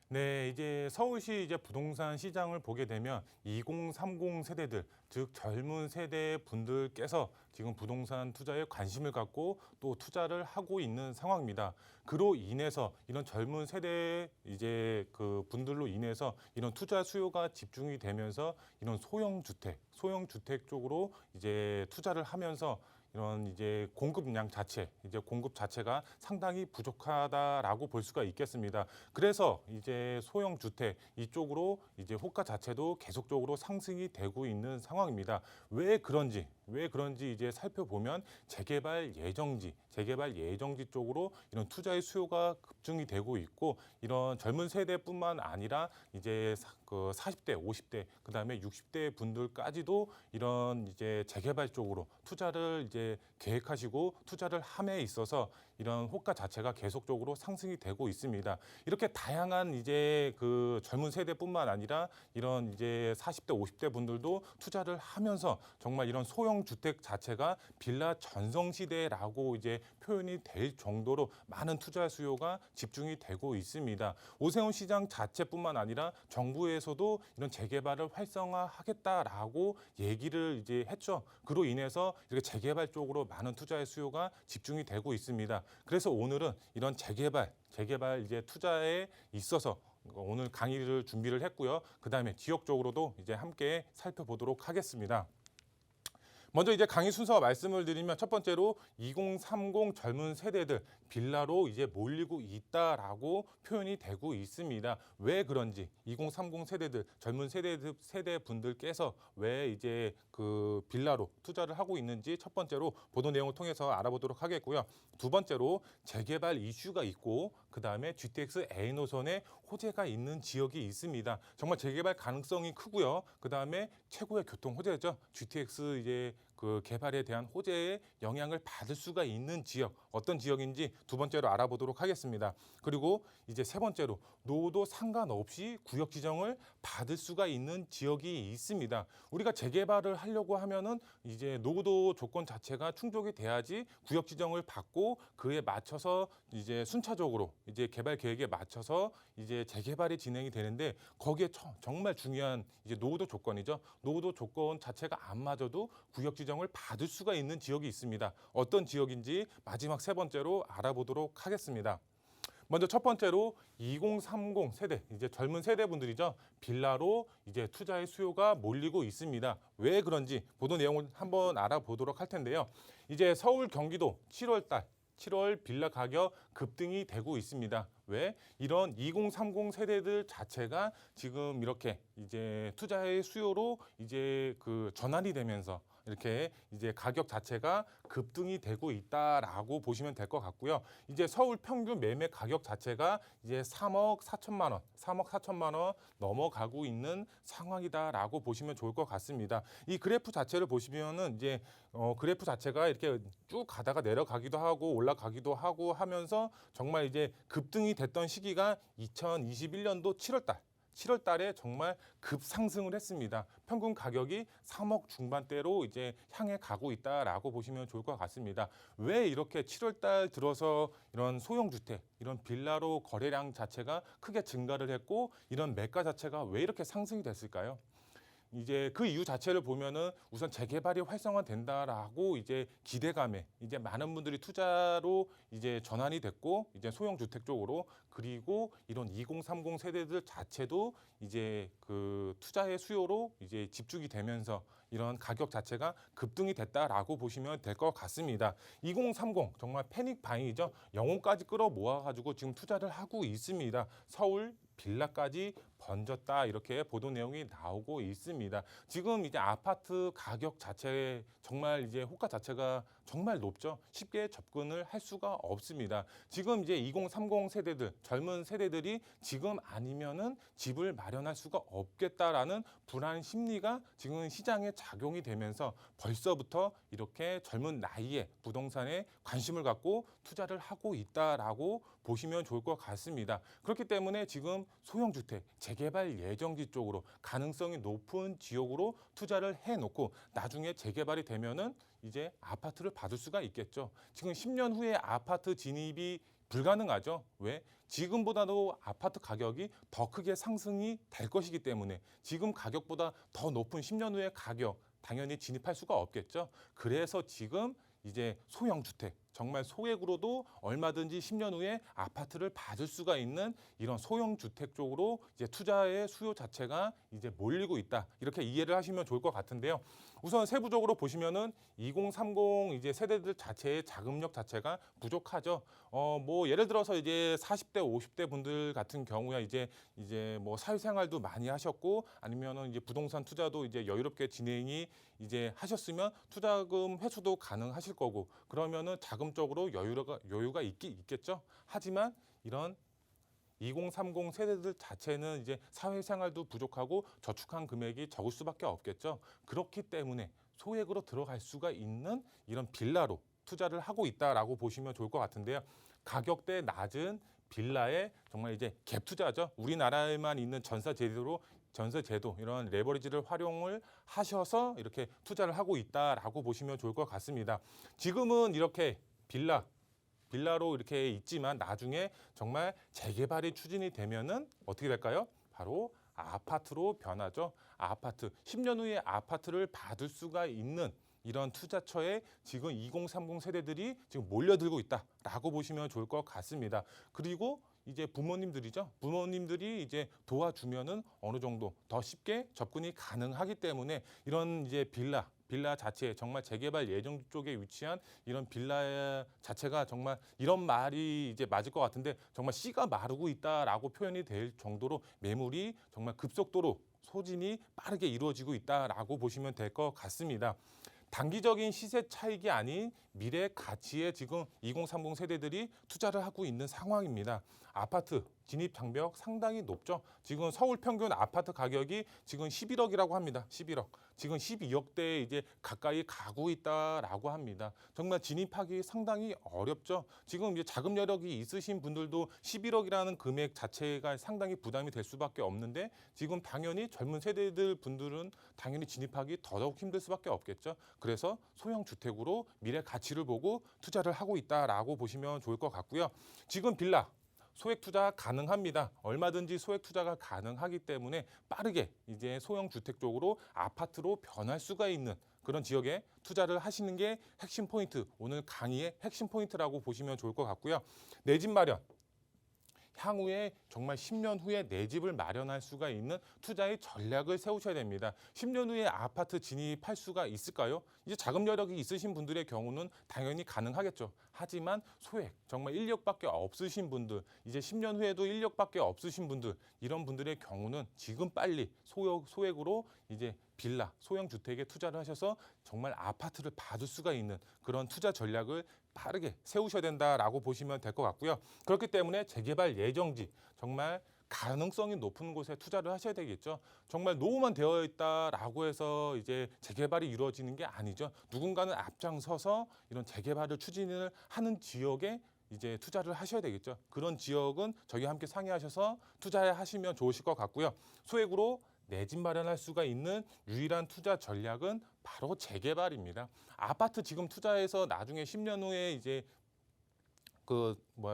네, 이제 서울시 이제 부동산 시장을 보게 되면 2030 세대들, 즉 젊은 세대 분들께서 지금 부동산 투자에 관심을 갖고 또 투자를 하고 있는 상황입니다. 그로 인해서 이런 젊은 세대 이제 그 분들로 인해서 이런 투자 수요가 집중이 되면서 이런 소형 주택 쪽으로 이제 투자를 하면서 이런 이제 공급량 자체, 이제 공급 자체가 상당히 부족하다라고 볼 수가 있겠습니다. 그래서 이제 소형 주택 이쪽으로 이제 호가 자체도 계속적으로 상승이 되고 있는 상황입니다. 왜 그런지 이제 살펴보면 재개발 예정지 쪽으로 이런 투자의 수요가 급증이 되고 있고 이런 젊은 세대뿐만 아니라 이제 그 40대, 50대, 그다음에 60대 분들까지도 이런 이제 재개발 쪽으로 투자를 이제 계획하시고 투자를 함에 있어서 이런 호가 자체가 계속적으로 상승이 되고 있습니다. 이렇게 다양한 이제 그 젊은 세대뿐만 아니라 이런 이제 40대, 50대 분들도 투자를 하면서 정말 이런 소형 주택 자체가 빌라 전성 시대라고 이제 표현이 될 정도로 많은 투자 수요가 집중이 되고 있습니다. 오세훈 시장 자체뿐만 아니라 정부에서도 이런 재개발을 활성화하겠다라고 얘기를 이제 했죠. 그로 인해서 이렇게 재개발 쪽으로 많은 투자의 수요가 집중이 되고 있습니다. 그래서 오늘은 이런 재개발 이제 투자에 있어서 오늘 강의를 준비를 했고요. 그다음에 지역적으로도 이제 함께 살펴보도록 하겠습니다. 먼저 이제 강의 순서 말씀을 드리면 첫 번째로 2030 젊은 세대들 빌라로 이제 몰리고 있다라고 표현이 되고 있습니다. 왜 그런지 2030 세대들 젊은 세대 분들께서 왜 이제 그 빌라로 투자를 하고 있는지 첫 번째로 보도 내용을 통해서 알아보도록 하겠고요. 두 번째로 재개발 이슈가 있고 그다음에 GTX A 노선에 호재가 있는 지역이 있습니다. 정말 재개발 가능성이 크고요. 그다음에 최고의 교통 호재죠. GTX 이제 그 개발에 대한 호재의 영향을 받을 수가 있는 지역, 어떤 지역인지 두 번째로 알아보도록 하겠습니다. 그리고 이제 세 번째로 노후도 상관없이 구역 지정을 받을 수가 있는 지역이 있습니다. 우리가 재개발을 하려고 하면은 이제 노후도 조건 자체가 충족이 돼야지 구역 지정을 받고 그에 맞춰서 이제 순차적으로 이제 개발 계획에 맞춰서 이제 재개발이 진행이 되는데 거기에 정말 중요한 이제 노후도 조건이죠. 노후도 조건 자체가 안 맞아도 구역 지정을 받을 수가 있는 지역이 있습니다. 어떤 지역인지 마지막 세 번째로 알아보도록 하겠습니다. 먼저 첫 번째로 2030 세대, 이제 젊은 세대분들이죠. 빌라로 이제 투자의 수요가 몰리고 있습니다. 왜 그런지 보도 내용을 한번 알아보도록 할 텐데요. 이제 서울, 경기도 7월 빌라 가격 급등이 되고 있습니다. 왜? 이런 2030 세대들 자체가 지금 이렇게 이제 투자의 수요로 이제 그 전환이 되면서 이렇게 이제 가격 자체가 급등이 되고 있다라고 보시면 될 것 같고요. 이제 서울 평균 매매 가격 자체가 이제 3억 4천만 원 넘어가고 있는 상황이다라고 보시면 좋을 것 같습니다. 이 그래프 자체를 보시면은 이제 그래프 자체가 이렇게 쭉 가다가 내려가기도 하고 올라가기도 하고 하면서 정말 이제 급등이 됐던 시기가 2021년도 7월 달에 정말 급상승을 했습니다. 평균 가격이 3억 중반대로 이제 향해 가고 있다라고 보시면 좋을 것 같습니다. 왜 이렇게 7월 달 들어서 이런 소형 주택, 이런 빌라로 거래량 자체가 크게 증가를 했고 이런 매가 자체가 왜 이렇게 상승이 됐을까요? 이제 그 이유 자체를 보면은 우선 재개발이 활성화된다라고 이제 기대감에 이제 많은 분들이 투자로 이제 전환이 됐고 이제 소형 주택 쪽으로 그리고 이런 2030 세대들 자체도 이제 그 투자의 수요로 이제 집중이 되면서 이런 가격 자체가 급등이 됐다라고 보시면 될 것 같습니다. 2030 정말 패닉 바잉이죠. 영혼까지 끌어모아 가지고 지금 투자를 하고 있습니다. 서울 빌라까지 번졌다 이렇게 보도 내용이 나오고 있습니다. 지금 이제 아파트 가격 자체 정말 이제 호가 자체가 정말 높죠. 쉽게 접근을 할 수가 없습니다. 지금 이제 2030 세대들 젊은 세대들이 지금 아니면은 집을 마련할 수가 없겠다라는 불안 심리가 지금 시장에 작용이 되면서 벌써부터 이렇게 젊은 나이에 부동산에 관심을 갖고 투자를 하고 있다라고 보시면 좋을 것 같습니다. 그렇기 때문에 지금 소형 주택 재개발 예정지 쪽으로 가능성이 높은 지역으로 투자를 해놓고 나중에 재개발이 되면은 이제 아파트를 받을 수가 있겠죠. 지금 10년 후에 아파트 진입이 불가능하죠. 왜? 지금보다도 아파트 가격이 더 크게 상승이 될 것이기 때문에 지금 가격보다 더 높은 10년 후의 가격 당연히 진입할 수가 없겠죠. 그래서 지금 이제 소형 주택 정말 소액으로도 얼마든지 10년 후에 아파트를 받을 수가 있는 이런 소형 주택 쪽으로 이제 투자의 수요 자체가 이제 몰리고 있다. 이렇게 이해를 하시면 좋을 것 같은데요. 우선 세부적으로 보시면은 2030 이제 세대들 자체의 자금력 자체가 부족하죠. 뭐 예를 들어서 이제 40대, 50대 분들 같은 경우에 이제 뭐 사회생활도 많이 하셨고 아니면은 이제 부동산 투자도 이제 여유롭게 진행이 이제 하셨으면 투자금 회수도 가능하실 거고 그러면은 자금적으로 여유가 있겠죠. 하지만 이런 2030 세대들 자체는 이제 사회생활도 부족하고 저축한 금액이 적을 수밖에 없겠죠. 그렇기 때문에 소액으로 들어갈 수가 있는 이런 빌라로 투자를 하고 있다라고 보시면 좋을 것 같은데요. 가격대 낮은 빌라에 정말 이제 갭 투자죠. 우리나라에만 있는 전세 제도 이런 레버리지를 활용을 하셔서 이렇게 투자를 하고 있다라고 보시면 좋을 것 같습니다. 지금은 이렇게 빌라로 이렇게 있지만 나중에 정말 재개발이 추진이 되면은 어떻게 될까요? 바로 아파트로 변하죠. 아파트. 10년 후에 아파트를 받을 수가 있는 이런 투자처에 지금 2030 세대들이 지금 몰려들고 있다라고 보시면 좋을 것 같습니다. 그리고 이제 부모님들이죠. 부모님들이 이제 도와주면은 어느 정도 더 쉽게 접근이 가능하기 때문에 이런 이제 빌라 자체 정말 재개발 예정 쪽에 위치한 이런 빌라 자체가 정말 이런 말이 이제 맞을 것 같은데 정말 씨가 마르고 있다라고 표현이 될 정도로 매물이 정말 급속도로 소진이 빠르게 이루어지고 있다라고 보시면 될 것 같습니다. 단기적인 시세 차익이 아닌 미래 가치에 지금 2030 세대들이 투자를 하고 있는 상황입니다. 아파트 진입 장벽 상당히 높죠. 지금 서울 평균 아파트 가격이 지금 11억이라고 합니다. 11억. 지금 12억대에 이제 가까이 가고 있다라고 합니다. 정말 진입하기 상당히 어렵죠. 지금 이제 자금 여력이 있으신 분들도 11억이라는 금액 자체가 상당히 부담이 될 수밖에 없는데 지금 당연히 젊은 세대들 분들은 당연히 진입하기 더더욱 힘들 수밖에 없겠죠. 그래서 소형 주택으로 미래 가치를 보고 투자를 하고 있다라고 보시면 좋을 것 같고요. 지금 빌라 소액 투자 가능합니다. 얼마든지 소액 투자가 가능하기 때문에 빠르게 이제 소형 주택 쪽으로 아파트로 변할 수가 있는 그런 지역에 투자를 하시는 게 핵심 포인트, 오늘 강의의 핵심 포인트라고 보시면 좋을 것 같고요. 내 집 마련. 향후에 정말 10년 후에 내 집을 마련할 수가 있는 투자의 전략을 세우셔야 됩니다. 10년 후에 아파트 진입할 수가 있을까요? 이제 자금 여력이 있으신 분들의 경우는 당연히 가능하겠죠. 하지만 소액, 정말 인력밖에 없으신 분들, 이제 10년 후에도 인력밖에 없으신 분들, 이런 분들의 경우는 지금 빨리 소액으로 이제 빌라, 소형 주택에 투자를 하셔서 정말 아파트를 받을 수가 있는 그런 투자 전략을 빠르게 세우셔야 된다라고 보시면 될 것 같고요. 그렇기 때문에 재개발 예정지 정말 가능성이 높은 곳에 투자를 하셔야 되겠죠. 정말 노후만 되어 있다라고 해서 이제 재개발이 이루어지는 게 아니죠. 누군가는 앞장서서 이런 재개발을 추진을 하는 지역에 이제 투자를 하셔야 되겠죠. 그런 지역은 저희와 함께 상의하셔서 투자하시면 좋으실 것 같고요. 소액으로 내 집 마련할 수가 있는 유일한 투자 전략은 바로 재개발입니다. 아파트 지금 투자해서 나중에 10년 후에 이제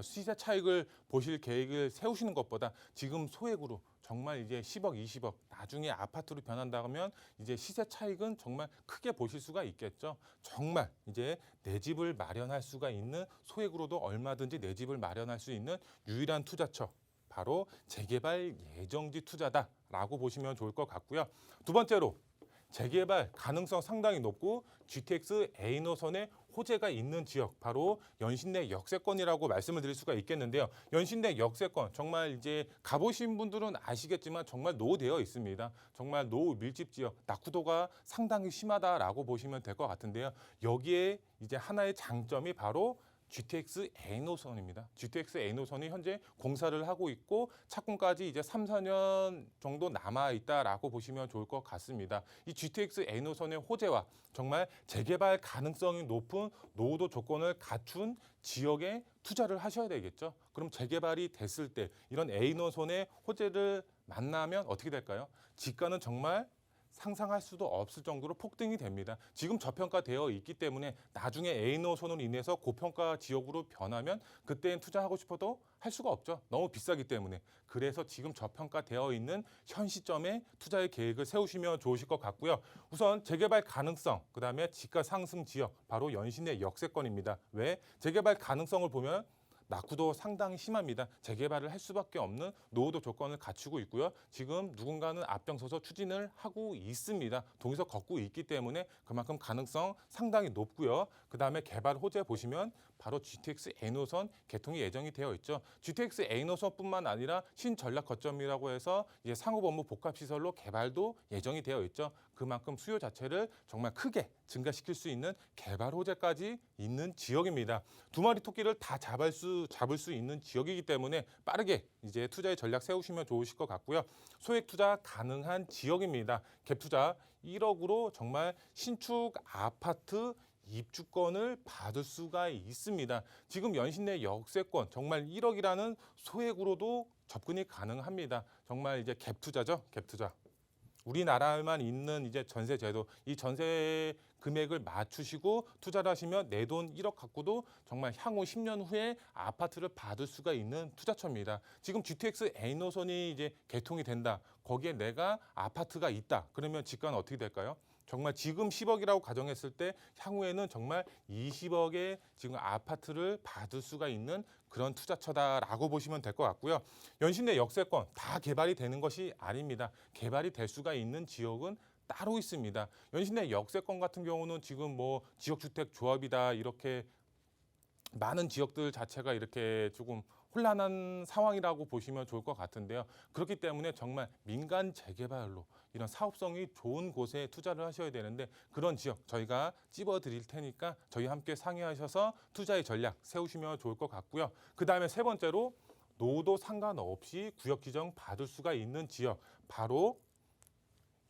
시세 차익을 보실 계획을 세우시는 것보다 지금 소액으로 정말 이제 10억, 20억 나중에 아파트로 변한다면 이제 시세 차익은 정말 크게 보실 수가 있겠죠. 정말 이제 내 집을 마련할 수가 있는 소액으로도 얼마든지 내 집을 마련할 수 있는 유일한 투자처. 바로 재개발 예정지 투자다라고 보시면 좋을 것 같고요. 두 번째로 재개발 가능성 상당히 높고 GTX A 노선의 호재가 있는 지역 바로 연신내 역세권이라고 말씀을 드릴 수가 있겠는데요. 연신내 역세권 정말 이제 가보신 분들은 아시겠지만 정말 노후되어 있습니다. 정말 노후 밀집 지역 낙후도가 상당히 심하다라고 보시면 될 것 같은데요. 여기에 이제 하나의 장점이 바로 GTX A 노선입니다. GTX A 노선이 현재 공사를 하고 있고 착공까지 이제 3, 4년 정도 남아 있다라고 보시면 좋을 것 같습니다. 이 GTX A 노선의 호재와 정말 재개발 가능성이 높은 노후도 조건을 갖춘 지역에 투자를 하셔야 되겠죠. 그럼 재개발이 됐을 때 이런 A 노선의 호재를 만나면 어떻게 될까요? 지가는 정말 상상할 수도 없을 정도로 폭등이 됩니다. 지금 저평가되어 있기 때문에 나중에 A노선으로 인해서 고평가 지역으로 변하면 그때는 투자하고 싶어도 할 수가 없죠. 너무 비싸기 때문에. 그래서 지금 저평가되어 있는 현 시점에 투자의 계획을 세우시면 좋으실 것 같고요. 우선 재개발 가능성, 그다음에 집가 상승 지역, 바로 연신내 역세권입니다. 왜? 재개발 가능성을 보면 낙후도 상당히 심합니다. 재개발을 할 수밖에 없는 노후도 조건을 갖추고 있고요. 지금 누군가는 앞장서서 추진을 하고 있습니다. 동에서 걷고 있기 때문에 그만큼 가능성 상당히 높고요. 그다음에 개발 호재 보시면 바로 GTX A노선 개통이 예정이 되어 있죠. GTX A노선뿐만 아니라 신전략 거점이라고 해서 이제 상업업무 복합시설로 개발도 예정이 되어 있죠. 그만큼 수요 자체를 정말 크게 증가시킬 수 있는 개발 호재까지 있는 지역입니다. 두 마리 토끼를 다 잡을 수 있는 지역이기 때문에 빠르게 이제 투자의 전략 세우시면 좋으실 것 같고요. 소액 투자 가능한 지역입니다. 갭 투자 1억으로 정말 신축 아파트 입주권을 받을 수가 있습니다. 지금 연신내 역세권 정말 1억이라는 소액으로도 접근이 가능합니다. 정말 이제 갭 투자죠, 갭 투자. 우리나라에만 있는 이제 전세 제도, 이 전세 금액을 맞추시고 투자를 하시면 내 돈 1억 갖고도 정말 향후 10년 후에 아파트를 받을 수가 있는 투자처입니다. 지금 GTX A노선이 이제 개통이 된다. 거기에 내가 아파트가 있다. 그러면 집가는 어떻게 될까요? 정말 지금 10억이라고 가정했을 때 향후에는 정말 20억의 지금 아파트를 받을 수가 있는 그런 투자처다라고 보시면 될 것 같고요. 연신내 역세권 다 개발이 되는 것이 아닙니다. 개발이 될 수가 있는 지역은 따로 있습니다. 연신내 역세권 같은 경우는 지금 뭐 지역주택 조합이다 이렇게 많은 지역들 자체가 이렇게 조금 혼란한 상황이라고 보시면 좋을 것 같은데요. 그렇기 때문에 정말 민간 재개발로 이런 사업성이 좋은 곳에 투자를 하셔야 되는데 그런 지역 저희가 찝어 드릴 테니까 저희 함께 상의하셔서 투자의 전략 세우시면 좋을 것 같고요. 그다음에 세 번째로 노후도 상관없이 구역 지정 받을 수가 있는 지역 바로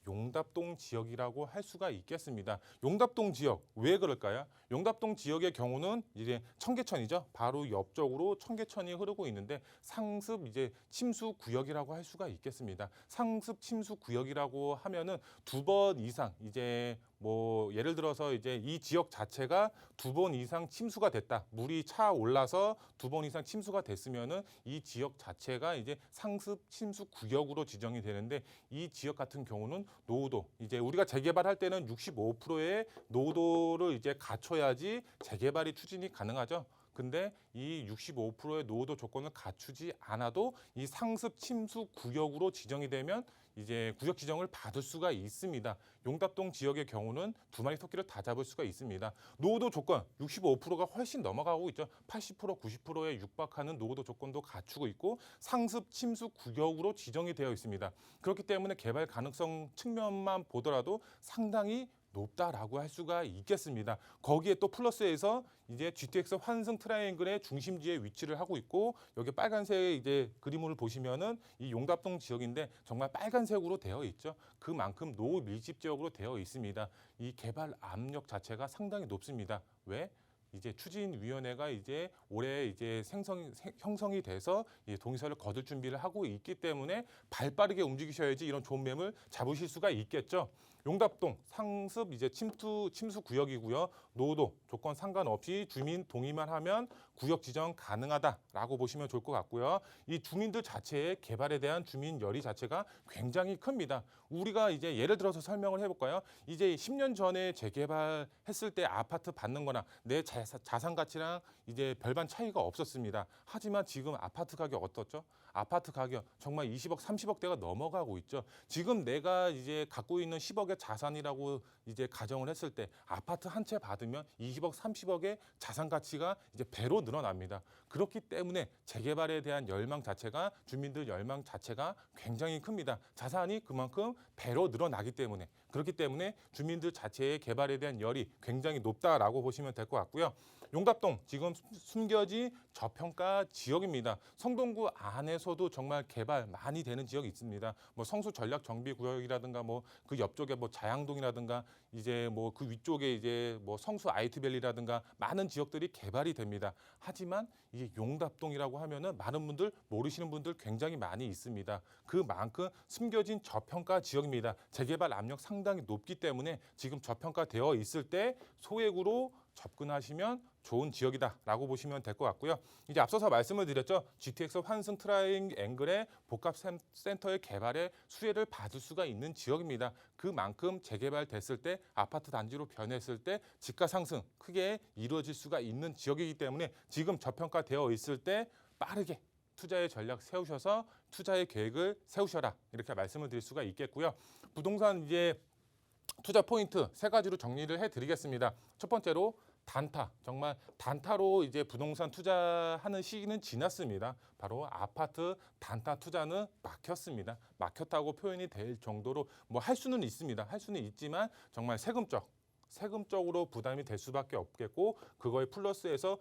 용답동 지역이라고 할 수가 있겠습니다. 용답동 지역 왜 그럴까요? 용답동 지역의 경우는 이제 청계천이죠. 바로 옆쪽으로 청계천이 흐르고 있는데 상습 이제 침수 구역이라고 할 수가 있겠습니다. 상습 침수 구역이라고 하면은 2번 이상 이제 뭐 예를 들어서 이제 이 지역 자체가 2번 이상 침수가 됐다. 물이 차 올라서 2번 이상 침수가 됐으면은 이 지역 자체가 이제 상습 침수 구역으로 지정이 되는데 이 지역 같은 경우는 노후도 이제 우리가 재개발할 때는 65%의 노후도를 이제 갖춰야지 재개발이 추진이 가능하죠. 근데 이 65%의 노후도 조건을 갖추지 않아도 이 상습 침수 구역으로 지정이 되면 이제 구역 지정을 받을 수가 있습니다. 용답동 지역의 경우는 두 마리 토끼를 다 잡을 수가 있습니다. 노후도 조건 65%가 훨씬 넘어가고 있죠. 80%, 90%에 육박하는 노후도 조건도 갖추고 있고 상습 침수 구역으로 지정이 되어 있습니다. 그렇기 때문에 개발 가능성 측면만 보더라도 상당히 높다라고 할 수가 있겠습니다. 거기에 또 플러스해서 이제 GTX 환승 트라이앵글의 중심지에 위치를 하고 있고 여기 빨간색 이제 그림을 보시면은 이 용답동 지역인데 정말 빨간색으로 되어 있죠. 그만큼 노후 밀집 지역으로 되어 있습니다. 이 개발 압력 자체가 상당히 높습니다. 왜? 이제 추진위원회가 이제 올해 이제 형성이 돼서 이 동의서를 거둘 준비를 하고 있기 때문에 발빠르게 움직이셔야지 이런 좋은 매물 잡으실 수가 있겠죠. 용답동 상습 이제 침수 구역이고요. 노후도 조건 상관없이 주민 동의만 하면 구역 지정 가능하다라고 보시면 좋을 것 같고요. 이 주민들 자체의 개발에 대한 주민 열의 자체가 굉장히 큽니다. 우리가 이제 예를 들어서 설명을 해볼까요? 이제 10년 전에 재개발했을 때 아파트 받는 거나 내 자산 가치랑 이제 별반 차이가 없었습니다. 하지만 지금 아파트 가격 어떻죠? 아파트 가격 정말 20억, 30억대가 넘어가고 있죠. 지금 내가 이제 갖고 있는 10억의 자산이라고 이제 가정을 했을 때 아파트 한 채 받으면 20억, 30억의 자산 가치가 이제 배로 늘어납니다. 그렇기 때문에 재개발에 대한 열망 자체가 주민들 열망 자체가 굉장히 큽니다. 자산이 그만큼 배로 늘어나기 때문에 그렇기 때문에 주민들 자체의 개발에 대한 열이 굉장히 높다라고 보시면 될 것 같고요. 있는데요. 용답동 지금 숨겨진 저평가 지역입니다. 성동구 안에서도 정말 개발 많이 되는 지역이 있습니다. 뭐 성수 전략 정비 구역이라든가 뭐 그 옆쪽에 뭐 자양동이라든가 이제 뭐 그 위쪽에 이제 뭐 성수 아이트밸리라든가 많은 지역들이 개발이 됩니다. 하지만 이게 용답동이라고 하면은 많은 분들 모르시는 분들 굉장히 많이 있습니다. 그만큼 숨겨진 저평가 지역입니다. 재개발 압력 상당히 높기 때문에 지금 저평가되어 있을 때 소액으로 접근하시면 좋은 지역이다라고 보시면 될 것 같고요. 이제 앞서서 말씀을 드렸죠. GTX 환승 트라이앵글의 복합센터의 개발에 수혜를 받을 수가 있는 지역입니다. 그만큼 재개발됐을 때 아파트 단지로 변했을 때 집가 상승 크게 이루어질 수가 있는 지역이기 때문에 지금 저평가되어 있을 때 빠르게 투자의 전략 세우셔서 투자의 계획을 세우셔라 이렇게 말씀을 드릴 수가 있겠고요. 부동산 이제 투자 포인트 세 가지로 정리를 해드리겠습니다. 첫 번째로 단타, 정말 단타로 이제 부동산 투자하는 시기는 지났습니다. 바로 아파트 단타 투자는 막혔습니다. 막혔다고 표현이 될 정도로 뭐 할 수는 있습니다. 할 수는 있지만 정말 세금적으로 부담이 될 수밖에 없겠고 그거에 플러스해서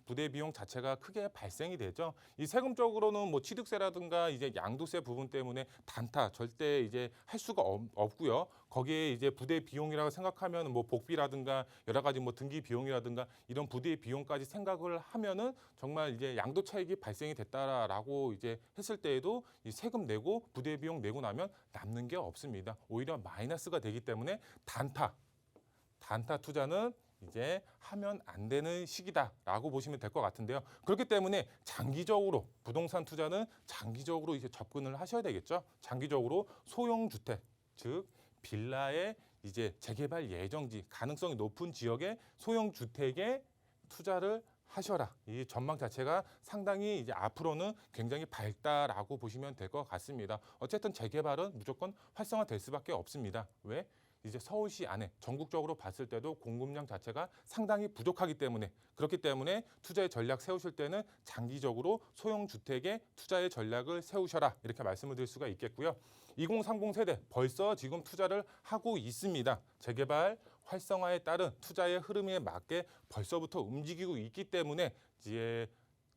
부대 비용 자체가 크게 발생이 되죠. 이 세금적으로는 뭐 취득세라든가 이제 양도세 부분 때문에 단타 절대 이제 할 수가 없고요. 거기에 이제 부대 비용이라고 생각하면 뭐 복비라든가 여러 가지 뭐 등기 비용이라든가 이런 부대 비용까지 생각을 하면은 정말 이제 양도 차익이 발생이 됐다라고 이제 했을 때에도 이 세금 내고 부대 비용 내고 나면 남는 게 없습니다. 오히려 마이너스가 되기 때문에 단타 투자는 이제 하면 안 되는 시기다라고 보시면 될 것 같은데요. 그렇기 때문에 장기적으로 부동산 투자는 장기적으로 이제 접근을 하셔야 되겠죠. 장기적으로 소형 주택, 즉 빌라의 이제 재개발 예정지 가능성이 높은 지역의 소형 주택에 투자를 하셔라. 이 전망 자체가 상당히 이제 앞으로는 굉장히 밝다라고 보시면 될 것 같습니다. 어쨌든 재개발은 무조건 활성화될 수밖에 없습니다. 왜? 이제 서울시 안에 전국적으로 봤을 때도 공급량 자체가 상당히 부족하기 때문에 그렇기 때문에 투자의 전략 세우실 때는 장기적으로 소형 주택에 투자의 전략을 세우셔라 이렇게 말씀을 드릴 수가 있겠고요. 2030 세대 벌써 지금 투자를 하고 있습니다. 재개발 활성화에 따른 투자의 흐름에 맞게 벌써부터 움직이고 있기 때문에 이제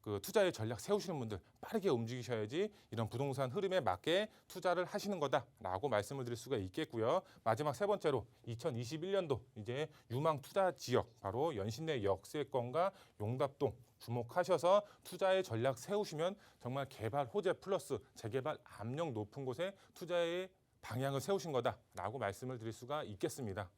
그 투자의 전략 세우시는 분들 빠르게 움직이셔야지 이런 부동산 흐름에 맞게 투자를 하시는 거다라고 말씀을 드릴 수가 있겠고요. 마지막 세 번째로 2021년도 이제 유망 투자 지역 바로 연신내 역세권과 용답동 주목하셔서 투자의 전략 세우시면 정말 개발 호재 플러스 재개발 압력 높은 곳에 투자의 방향을 세우신 거다라고 말씀을 드릴 수가 있겠습니다.